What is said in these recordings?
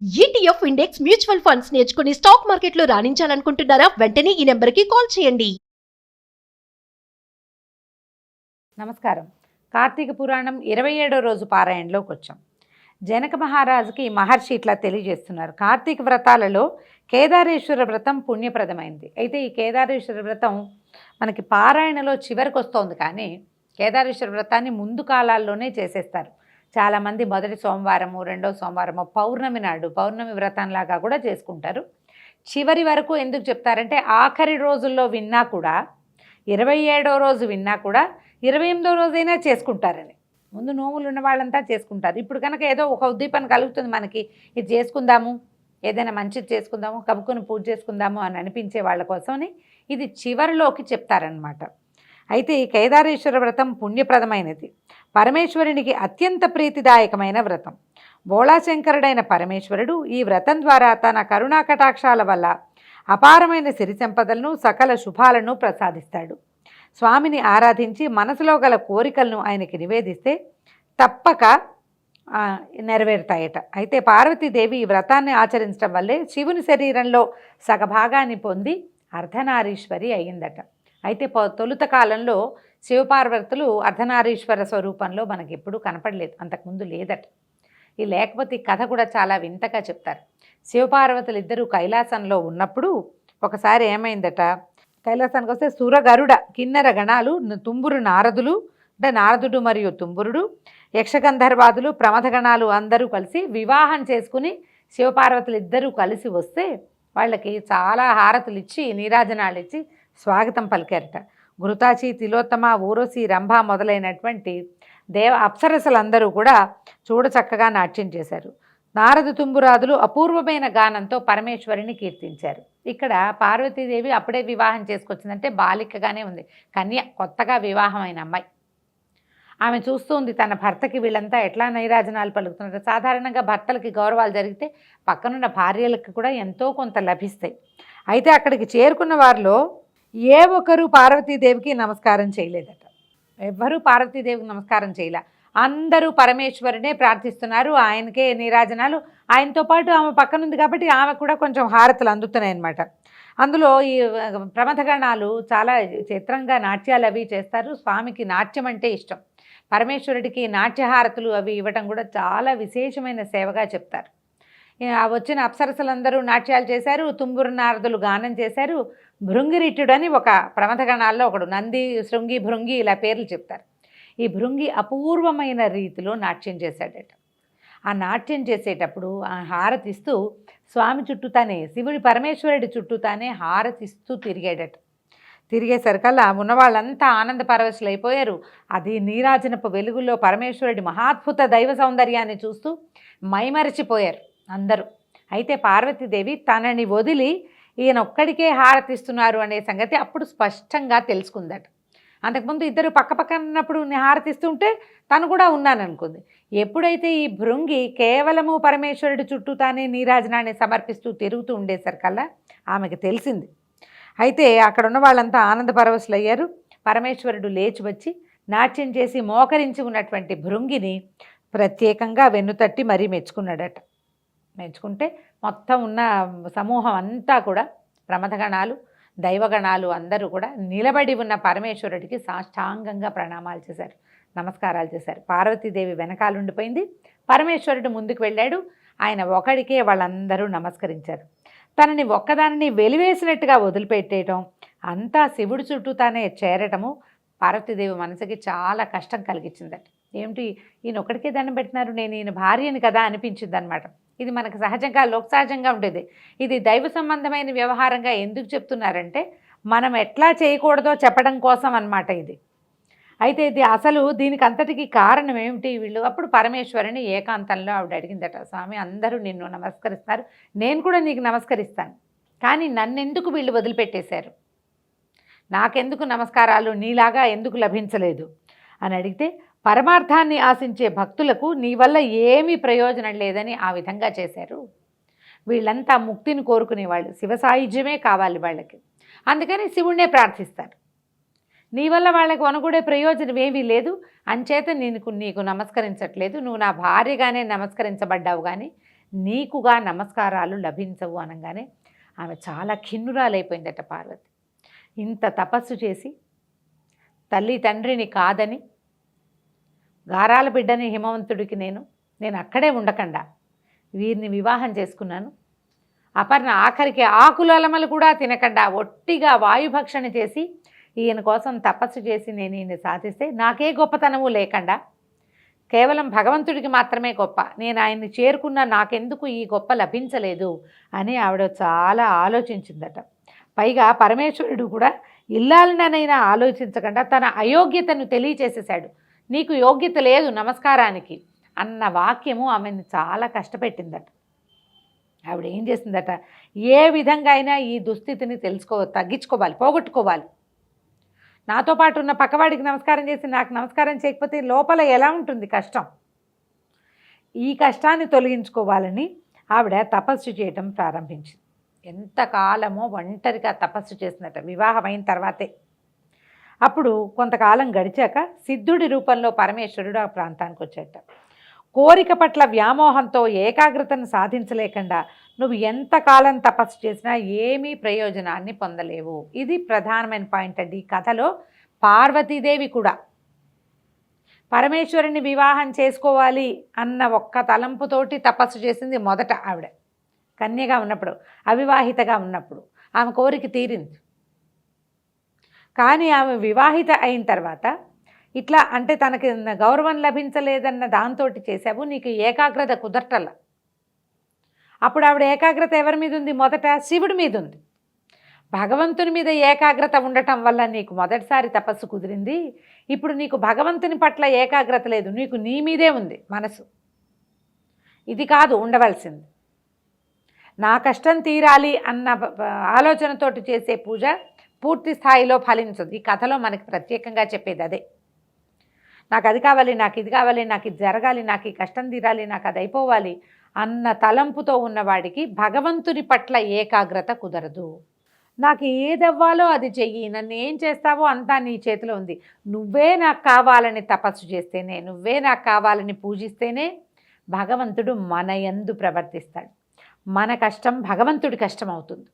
ETF index mutual funds నేర్చుకుని stock మార్కెట్లో రాణించాలనుకుంటున్నారా? వెంటనే ఈ నెంబర్కి కాల్ చేయండి. నమస్కారం. కార్తీక పురాణం 27వ రోజు పారాయణలోకి వచ్చాం. జనక మహారాజుకి మహర్షి ఇట్లా తెలియజేస్తున్నారు. కార్తీక వ్రతాలలో కేదారేశ్వర వ్రతం పుణ్యప్రదమైంది. అయితే ఈ కేదారేశ్వర వ్రతం మనకి పారాయణలో చివరికి వస్తోంది, కానీ కేదారేశ్వర వ్రతాన్ని ముందు కాలాల్లోనే చేసేస్తారు. చాలామంది మొదటి సోమవారము, రెండవ సోమవారము, పౌర్ణమి నాడు పౌర్ణమి వ్రతంలాగా కూడా చేసుకుంటారు. చివరి వరకు ఎందుకు చెప్తారంటే ఆఖరి రోజుల్లో విన్నా కూడా, 27వ రోజు విన్నా కూడా 28వ రోజైనా చేసుకుంటారని. ముందు నోములు ఉన్న వాళ్ళంతా చేసుకుంటారు. ఇప్పుడు కనుక ఏదో ఒక ఉద్దీపన కలుగుతుంది మనకి, ఇది చేసుకుందాము, ఏదైనా మంచిది చేసుకుందాము, కబుక్కుని పూజ చేసుకుందాము అని అనిపించే వాళ్ళ కోసమని ఇది చివరిలోకి చెప్తారనమాట. అయితే ఈ కేదారేశ్వర వ్రతం పుణ్యప్రదమైనది, పరమేశ్వరునికి అత్యంత ప్రీతిదాయకమైన వ్రతం. బోళాశంకరుడైన పరమేశ్వరుడు ఈ వ్రతం ద్వారా తన కరుణా కటాక్షాల వల్ల అపారమైన సిరి సంపదలను, సకల శుభాలను ప్రసాదిస్తాడు. స్వామిని ఆరాధించి మనసులో గల కోరికలను ఆయనకి నివేదిస్తే తప్పక నెరవేరుతాయట. అయితే పార్వతీదేవి ఈ వ్రతాన్ని ఆచరించడం వల్లే శివుని శరీరంలో సగభాగాన్ని పొంది అర్ధనారీశ్వరి అయ్యిందట. అయితే తొలుత కాలంలో శివపార్వతులు అర్ధనారీశ్వర స్వరూపంలో మనకి ఎప్పుడూ కనపడలేదు, అంతకుముందు లేదట. ఈ లేకపోతే ఈ కథ కూడా చాలా వింతగా చెప్తారు. శివపార్వతులు ఇద్దరూ కైలాసంలో ఉన్నప్పుడు ఒకసారి ఏమైందట, కైలాసానికి వస్తే సురగరుడ కిన్నెర గణాలు, తుంబురు నారదులు అంటే నారదుడు మరియు తుంబురుడు, యక్షగంధర్వాదులు, ప్రమథగణాలు అందరూ కలిసి వివాహం చేసుకుని శివపార్వతులు ఇద్దరూ కలిసి వస్తే వాళ్ళకి చాలా హారతులు ఇచ్చి నీరాజనాలు ఇచ్చి స్వాగతం పలికారట. ఘృతాచి, తిలోత్తమ, ఊర్వశి, రంభ మొదలైనటువంటి అప్సరసలందరూ కూడా చూడచక్కగా నాట్యం చేశారు. నారద తుంబురాదులు అపూర్వమైన గానంతో పరమేశ్వరిని కీర్తించారు. ఇక్కడ పార్వతీదేవి అప్పుడే వివాహం చేసుకొచ్చిందంటే బాలికగానే ఉంది, కన్య, కొత్తగా వివాహమైన అమ్మాయి. ఆమె చూస్తూ ఉంది తన భర్తకి వీళ్ళంతా ఎట్లా నైరాజనాలు పలుకుతున్నారు. సాధారణంగా భర్తలకి గౌరవాలు జరిగితే పక్కనున్న భార్యలకు కూడా ఎంతో కొంత లభిస్తాయి. అయితే అక్కడికి చేరుకున్న వారిలో ఏ ఒక్కరూ పార్వతీదేవికి నమస్కారం చేయలేదట. ఎవ్వరూ పార్వతీదేవికి నమస్కారం చేయలే. అందరూ పరమేశ్వరునే ప్రార్థిస్తున్నారు, ఆయనకే నీరాజనాలు. ఆయనతో పాటు ఆమె పక్కనుంది కాబట్టి ఆమె కూడా కొంచెం హారతులు అందుతున్నాయి అన్నమాట. అందులో ఈ ప్రమథగణాలు చాలా చిత్రంగా నాట్యాలు అవి చేస్తారు. స్వామికి నాట్యం అంటే ఇష్టం. పరమేశ్వరుడికి నాట్యహారతులు అవి ఇవ్వటం కూడా చాలా విశేషమైన సేవగా చెప్తారు. వచ్చిన అప్సరసలందరూ నాట్యాలు చేశారు, తుంబురు నారదులు గానం చేశారు. భృంగిరిట్టుడు అని ఒక ప్రమథగణాల్లో ఒకడు, నంది, శృంగి, భృంగి ఇలా పేర్లు చెప్తారు. ఈ భృంగి అపూర్వమైన రీతిలో నాట్యం చేశాడట. ఆ నాట్యం చేసేటప్పుడు ఆ హారతిస్తూ స్వామి చుట్టూతానే, శివుడి పరమేశ్వరుడి చుట్టూతానే హారతిస్తూ తిరిగాడట. తిరిగేసరికల్లా ఉన్నవాళ్ళంతా ఆనంద పరవశులైపోయారు. అది నీరాజనపు వెలుగులో పరమేశ్వరుడి మహాద్భుత దైవ సౌందర్యాన్ని చూస్తూ మైమరచిపోయారు అందరూ. అయితే పార్వతీదేవి తనని వదిలి ఈయన ఒక్కడికే హారతిస్తున్నారు అనే సంగతి అప్పుడు స్పష్టంగా తెలుసుకుందట. అంతకుముందు ఇద్దరు పక్కపక్కన ఉన్నప్పుడు హారతిస్తుంటే తను కూడా ఉన్నాననుకుంది. ఎప్పుడైతే ఈ భృంగి కేవలము పరమేశ్వరుడి చుట్టూ తానే నీరాజనాన్ని సమర్పిస్తూ తిరుగుతూ ఉండేసరికల్లా ఆమెకు తెలిసింది. అయితే అక్కడ ఉన్న వాళ్ళంతా ఆనంద పరవశులయ్యారు. పరమేశ్వరుడు లేచి వచ్చి నాట్యం చేసి మోకరించి ఉన్నటువంటి భృంగిని ప్రత్యేకంగా వెన్నుతట్టి మరీ మెచ్చుకున్నాడట. మెచ్చుకుంటే మొత్తం ఉన్న సమూహం అంతా కూడా, ప్రమథగణాలు, దైవగణాలు అందరూ కూడా నిలబడి ఉన్న పరమేశ్వరుడికి సాష్టాంగంగా ప్రణామాలు చేశారు, నమస్కారాలు చేశారు. పార్వతీదేవి వెనకాలుండిపోయింది, పరమేశ్వరుడు ముందుకు వెళ్ళాడు. ఆయన ఒకడికే వాళ్ళందరూ నమస్కరించారు. తనని ఒక్కదానిని వెలివేసినట్టుగా వదిలిపెట్టేయటం, అంతా శివుడి చుట్టూ తానే చేరటము పార్వతీదేవి మనసుకి చాలా కష్టం కలిగించిందట. ఏమిటి, ఈయన ఒక్కడికే దండం పెట్టినారు, నేను ఈయన భార్యని కదా అనిపించింది అనమాట. ఇది మనకు సహజంగా లోకసహజంగా ఉండేది. ఇది దైవ సంబంధమైన వ్యవహారంగా ఎందుకు చెప్తున్నారంటే మనం ఎట్లా చేయకూడదో చెప్పడం కోసం అన్నమాట ఇది. అయితే ఇది అసలు దీనికి అంతటికి కారణం ఏమిటి, వీళ్ళు అప్పుడు పరమేశ్వరుని ఏకాంతంలో ఆవిడ అడిగిందట, స్వామి అందరూ నిన్ను నమస్కరిస్తారు, నేను కూడా నీకు నమస్కరిస్తాను, కానీ నన్నెందుకు వీళ్ళు వదిలిపెట్టేశారు, నాకెందుకు నమస్కారాలు నీలాగా ఎందుకు లభించలేదు అని అడిగితే, పరమార్థాన్ని ఆశించే భక్తులకు నీ వల్ల ఏమీ ప్రయోజనం లేదని ఆ విధంగా చేశారు. వీళ్ళంతా ముక్తిని కోరుకునేవాళ్ళు, శివ సాయుధ్యమే కావాలి వాళ్ళకి, అందుకని శివుణ్ణే ప్రార్థిస్తారు. నీ వల్ల వాళ్ళకి వనగూడే ప్రయోజనం ఏమీ లేదు, అంచేత నీకు నమస్కరించట్లేదు, నువ్వు నా భార్యగానే నమస్కరించబడ్డావు, కానీ నీకుగా నమస్కారాలు లభించవు అనగానే ఆమె చాలా ఖిన్నురాలైపోయిందట పార్వతి. ఇంత తపస్సు చేసి తల్లి తండ్రిని కాదని, గారాల బిడ్డని హిమవంతుడికి నేను అక్కడే ఉండకుండా వీరిని వివాహం చేసుకున్నాను. అపర్ణ ఆఖరికి ఆకులలమలు కూడా తినకుండా ఒట్టిగా వాయుభక్షణ చేసి ఈయన కోసం తపస్సు చేసి నేను ఈయన సాధిస్తే నాకే గొప్పతనము లేకుండా కేవలం భగవంతుడికి మాత్రమే గొప్ప, నేను ఆయన్ని చేరుకున్న నాకెందుకు ఈ గొప్ప లభించలేదు అని ఆవిడ చాలా ఆలోచించిందట. పైగా పరమేశ్వరుడు కూడా ఇల్లాలనైనా ఆలోచించకుండా తన అయోగ్యతను తెలియచేసేశాడు. నీకు యోగ్యత లేదు నమస్కారానికి అన్న వాక్యము ఆమెను చాలా కష్టపెట్టిందట. ఆవిడ ఏం చేసిందట, ఏ విధంగా అయినా ఈ దుస్థితిని తగ్గించుకోవాలి, పోగొట్టుకోవాలి. నాతో పాటు ఉన్న పక్కవాడికి నమస్కారం చేసి నాకు నమస్కారం చేయకపోతే లోపల ఎలా ఉంటుంది కష్టం. ఈ కష్టాన్ని తొలగించుకోవాలని ఆవిడ తపస్సు చేయటం ప్రారంభించింది. ఎంతకాలమో ఒంటరిగా తపస్సు చేసినట్ట వివాహం అయిన తర్వాతే. అప్పుడు కొంతకాలం గడిచాక సిద్ధుడి రూపంలో పరమేశ్వరుడు ఆ ప్రాంతానికి వచ్చేట. కోరిక పట్ల వ్యామోహంతో ఏకాగ్రతను సాధించలేకుండా నువ్వు ఎంతకాలం తపస్సు చేసినా ఏమీ ప్రయోజనాన్ని పొందలేవు. ఇది ప్రధానమైన పాయింట్ అండి. ఈ కథలో పార్వతీదేవి కూడా పరమేశ్వరుని వివాహం చేసుకోవాలి అన్న ఒక్క తలంపుతోటి తపస్సు చేసింది మొదట. ఆవిడ కన్యగా ఉన్నప్పుడు, అవివాహితగా ఉన్నప్పుడు ఆమె కోరిక తీరింది. కానీ ఆమె వివాహిత అయిన తర్వాత ఇట్లా అంటే తనకి గౌరవం లభించలేదన్న దాంతో చేసావు, నీకు ఏకాగ్రత కుదరటల్ల. అప్పుడు ఆవిడ ఏకాగ్రత ఎవరి మీద ఉంది? మొదట శివుడి మీద ఉంది. భగవంతుని మీద ఏకాగ్రత ఉండటం వల్ల నీకు మొదటిసారి తపస్సు కుదిరింది. ఇప్పుడు నీకు భగవంతుని పట్ల ఏకాగ్రత లేదు, నీకు నీ మీదే ఉంది మనసు. ఇది కాదు ఉండవలసింది. నా కష్టం తీరాలి అన్న ఆలోచనతోటి చేసే పూజ పూర్తి స్థాయిలో ఫలించదు. ఈ కథలో మనకి ప్రత్యేకంగా చెప్పేది అదే. నాకు అది కావాలి, నాకు ఇది కావాలి, నాకు ఇది జరగాలి, నాకు ఈ కష్టం తీరాలి, నాకు అది అయిపోవాలి అన్న తలంపుతో ఉన్నవాడికి భగవంతుని పట్ల ఏకాగ్రత కుదరదు. నాకు ఏదవ్వాలో అది చెయ్యి, నన్ను ఏం చేస్తావో అంతా నీ చేతిలో ఉంది, నువ్వే నాకు కావాలని తపస్సు చేస్తేనే, నువ్వే నాకు కావాలని పూజిస్తేనే భగవంతుడు మన యందు ప్రవర్తిస్తాడు. మన కష్టం భగవంతుడి కష్టం అవుతుంది.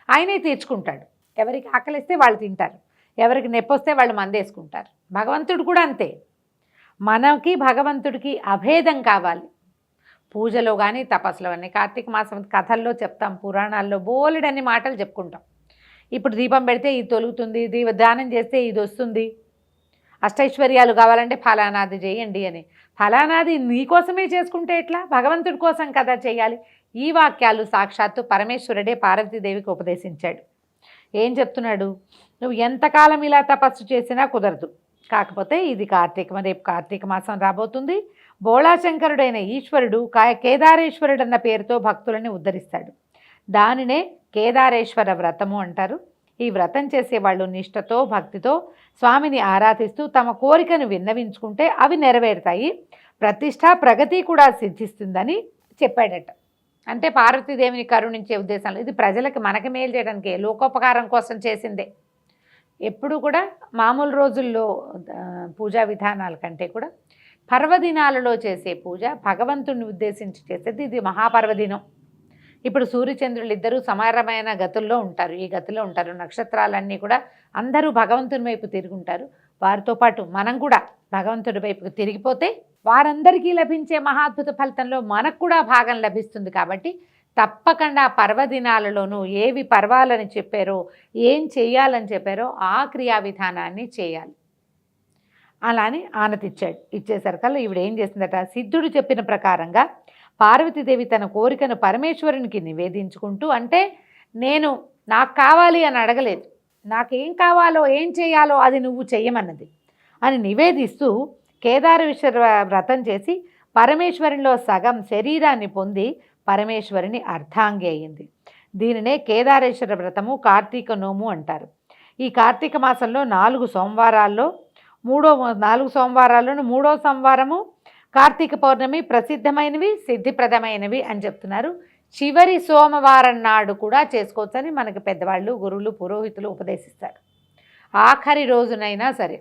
ఆయనే తీర్చుకుంటాడు. ఎవరికి ఆకలిస్తే వాళ్ళు తింటారు, ఎవరికి నొప్పొస్తే వాళ్ళు మందేసుకుంటారు. భగవంతుడు కూడా అంతే. మనకి భగవంతుడికి అభేదం కావాలి. పూజలో కానీ తపస్సులో కానీ కార్తీక మాసం కథల్లో చెప్తాం, పురాణాల్లో బోలెడన్ని మాటలు చెప్పుకుంటాం. ఇప్పుడు దీపం పెడితే ఇది తొలుగుతుంది, దానం చేస్తే ఇది వస్తుంది, అష్టైశ్వర్యాలు కావాలంటే ఫలానాది చేయండి అని. ఫలానాది నీకోసమే చేసుకుంటే ఎట్లా? భగవంతుడి కోసం కదా చేయాలి. ఈ వాక్యాలు సాక్షాత్తు పరమేశ్వరుడే పార్వతీదేవికి ఉపదేశించాడు. ఏం చెప్తున్నాడు? నువ్వు ఎంతకాలం ఇలా తపస్సు చేసినా కుదరదు. కాకపోతే ఇది రేపు కార్తీక మాసం రాబోతుంది. బోళాశంకరుడైన ఈశ్వరుడు కేదారేశ్వరుడు అన్న పేరుతో భక్తులని ఉద్ధరిస్తాడు. దానినే కేదారేశ్వర వ్రతము అంటారు. ఈ వ్రతం చేసేవాళ్ళు నిష్ఠతో భక్తితో స్వామిని ఆరాధిస్తూ తమ కోరికను విన్నవించుకుంటే అవి నెరవేరుతాయి, ప్రతిష్ట ప్రగతి కూడా సిద్ధిస్తుందని చెప్పాడట. అంటే పార్వతీదేవిని కరుణించే ఉద్దేశంలో ఇది ప్రజలకు మనకి మేలు చేయడానికి, లోకోపకారం కోసం చేసిందే. ఎప్పుడు కూడా మామూలు రోజుల్లో పూజా విధానాల కంటే కూడా పర్వదినాలలో చేసే పూజ భగవంతుడిని ఉద్దేశించి చేసేది. ఇది మహాపర్వదినం. ఇప్పుడు సూర్యచంద్రులు ఇద్దరూ సమానమైన గతుల్లో ఉంటారు, ఈ గతిలో ఉంటారు. నక్షత్రాలన్నీ కూడా అందరూ భగవంతుని వైపు తిరుగుంటారు. వారితో పాటు మనం కూడా భగవంతుడి వైపుకు తిరిగిపోతే వారందరికీ లభించే మహాద్భుత ఫలితంలో మనకు కూడా భాగం లభిస్తుంది. కాబట్టి తప్పకుండా పర్వదినాలలోనూ ఏవి పర్వాలని చెప్పారో, ఏం చేయాలని చెప్పారో ఆ క్రియా విధానాన్ని చేయాలి. అలానే ఆనతిచ్చాడు. ఇచ్చేసరికల్లా ఈవిడ ఏం చేసిందట, సిద్ధుడు చెప్పిన ప్రకారంగా పార్వతీదేవి తన కోరికను పరమేశ్వరునికి నివేదించుకుంటూ, అంటే నాకు కావాలి అని అడగలేదు, నాకేం కావాలో ఏం చేయాలో అది నువ్వు చెయ్యమన్నది అని నివేదిస్తూ కేదారేశ్వర వ్రతం చేసి పరమేశ్వరునిలో సగం శరీరాన్ని పొంది పరమేశ్వరుని అర్ధాంగి అయ్యింది. దీనినే కేదారేశ్వర వ్రతము, కార్తీక నోము అంటారు. ఈ కార్తీక మాసంలో 4 సోమవారాల్లోను మూడో సోమవారము కార్తీక పౌర్ణమి ప్రసిద్ధమైనవి, సిద్ధిప్రదమైనవి అని చెప్తున్నారు. చివరి సోమవారం నాడు కూడా చేసుకోవచ్చని మనకి పెద్దవాళ్ళు, గురువులు, పురోహితులు ఉపదేశిస్తారు. ఆఖరి రోజునైనా సరే,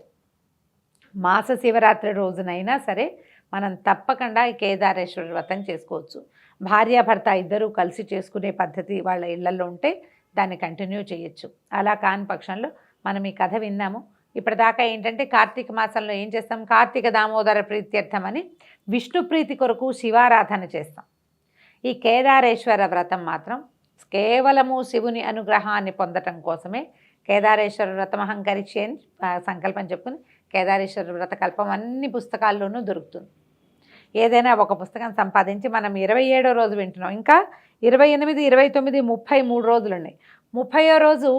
మాస శివరాత్రి రోజునైనా సరే మనం తప్పకుండా ఈ కేదారేశ్వర వ్రతం చేసుకోవచ్చు. భార్యాభర్త ఇద్దరూ కలిసి చేసుకునే పద్ధతి వాళ్ళ ఇళ్లలో ఉంటే దాన్ని కంటిన్యూ చేయొచ్చు. అలా కాని పక్షంలో మనం ఈ కథ విన్నాము. ఇప్పటిదాకా ఏంటంటే కార్తీక మాసంలో ఏం చేస్తాం, కార్తీక దామోదర ప్రీత్యర్థం అని విష్ణు ప్రీతి కొరకు శివారాధన చేస్తాం. ఈ కేదారేశ్వర వ్రతం మాత్రం కేవలము శివుని అనుగ్రహాన్ని పొందటం కోసమే కేదారేశ్వర వ్రతం అహంకరిచి అని సంకల్పం చెప్పుకుని కేదారేశ్వర వ్రత కల్పం అన్ని పుస్తకాల్లోనూ దొరుకుతుంది. ఏదైనా ఒక పుస్తకం సంపాదించి మనం 27వ రోజు వింటున్నాం, ఇంకా 28, 29, 33 రోజులు ఉన్నాయి. 30వ రోజు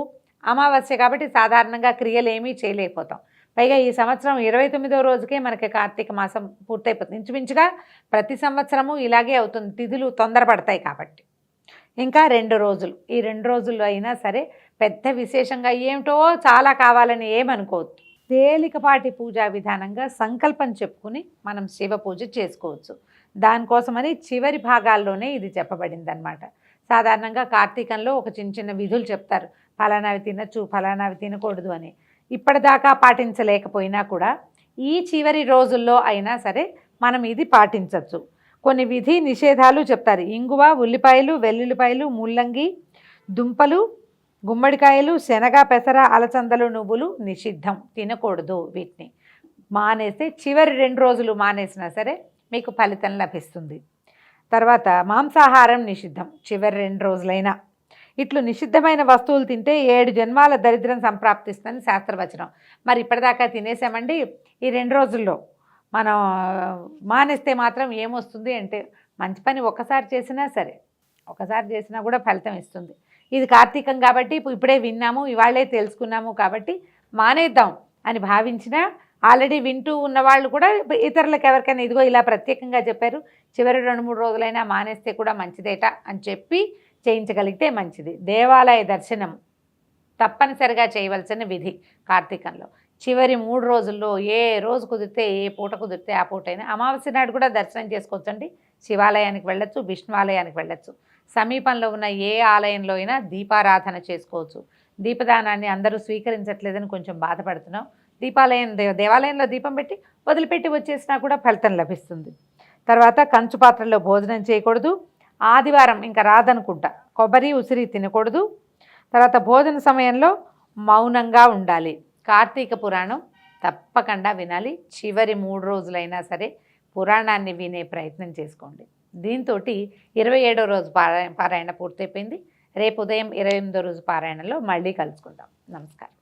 అమావాస్య కాబట్టి సాధారణంగా క్రియలు ఏమీ చేయలేకపోతాం. పైగా ఈ సంవత్సరం 29వ రోజుకే మనకి కార్తీక మాసం పూర్తయిపోతుంది. ఇంచుమించుగా ప్రతి సంవత్సరము ఇలాగే అవుతుంది, తిథులు తొందరపడతాయి కాబట్టి. ఇంకా 2 రోజులు, ఈ 2 రోజుల్లో అయినా సరే పెద్ద విశేషంగా ఏమిటో చాలా కావాలని ఏమనుకోవద్దు. తేలికపాటి పూజా విధానంగా సంకల్పం చెప్పుకుని మనం శివ పూజ చేసుకోవచ్చు. దానికోసమని చివరి భాగాల్లోనే ఇది చెప్పబడింది అనమాట. సాధారణంగా కార్తీకంలో ఒక చిన్న చిన్న విధులు చెప్తారు, ఫలానావి తినచ్చు, ఫలానావి తినకూడదు అని. ఇప్పటిదాకా పాటించలేకపోయినా కూడా ఈ చివరి రోజుల్లో అయినా సరే మనం ఇది పాటించవచ్చు. కొన్ని విధి నిషేధాలు చెప్తారు. ఇంగువ, ఉల్లిపాయలు, వెల్లుల్లిపాయలు, ముల్లంగి, దుంపలు, గుమ్మడికాయలు, శనగ, పెసర, అలచందలు, నువ్వులు నిషిద్ధం, తినకూడదు. వీటిని మానేస్తే చివరి 2 రోజులు మానేసినా సరే మీకు ఫలితం లభిస్తుంది. తర్వాత మాంసాహారం నిషిద్ధం, చివరి 2 రోజులైనా. ఇట్లు నిషిద్ధమైన వస్తువులు తింటే 7 జన్మాల దరిద్రం సంప్రాప్తిస్తుందని శాస్త్రవచనం. మరి ఇప్పటిదాకా తినేసామండి, ఈ 2 రోజుల్లో మనం మానేస్తే మాత్రం ఏమొస్తుంది అంటే మంచి పని ఒకసారి చేసినా సరే, ఒకసారి చేసినా కూడా ఫలితం ఇస్తుంది. ఇది కార్తీకం కాబట్టి ఇప్పుడే విన్నాము, ఇవాళే తెలుసుకున్నాము కాబట్టి మానేద్దాం అని భావించినా ఆల్రెడీ వింటూ ఉన్నవాళ్ళు కూడా ఇతరులకు ఎవరికైనా ఇదిగో ఇలా ప్రత్యేకంగా చెప్పారు, చివరి 2-3 రోజులైనా మానేస్తే కూడా మంచిదేట అని చెప్పి చేయించగలిగితే మంచిది. దేవాలయ దర్శనం తప్పనిసరిగా చేయవలసిన విధి కార్తీకంలో. చివరి 3 రోజుల్లో ఏ రోజు కుదిరితే, ఏ పూట కుదిరితే ఆ పూటైనా, అమావాస్య నాడు కూడా దర్శనం చేసుకోవచ్చండి. శివాలయానికి వెళ్ళొచ్చు, విష్ణువాలయానికి వెళ్ళొచ్చు. సమీపంలో ఉన్న ఏ ఆలయంలో అయినా దీపారాధన చేసుకోవచ్చు. దీపదానాన్ని అందరూ స్వీకరించట్లేదని కొంచెం బాధపడుతున్నాం. దేవాలయంలో దీపం పెట్టి వదిలిపెట్టి వచ్చేసినా కూడా ఫలితం లభిస్తుంది. తర్వాత కంచు పాత్రలో భోజనం చేయకూడదు. ఆదివారం ఇంకా రాదనుకుంటా కొబ్బరి, ఉసిరి తినకూడదు. తర్వాత భోజన సమయంలో మౌనంగా ఉండాలి. కార్తీక పురాణం తప్పకుండా వినాలి. చివరి 3 రోజులైనా సరే పురాణాన్ని వినే ప్రయత్నం చేసుకోండి. దీంతో 27వ రోజు పారాయణ పూర్తయిపోయింది. రేపు ఉదయం 28వ రోజు పారాయణలో మళ్ళీ కలుసుకుందాం. నమస్కారం.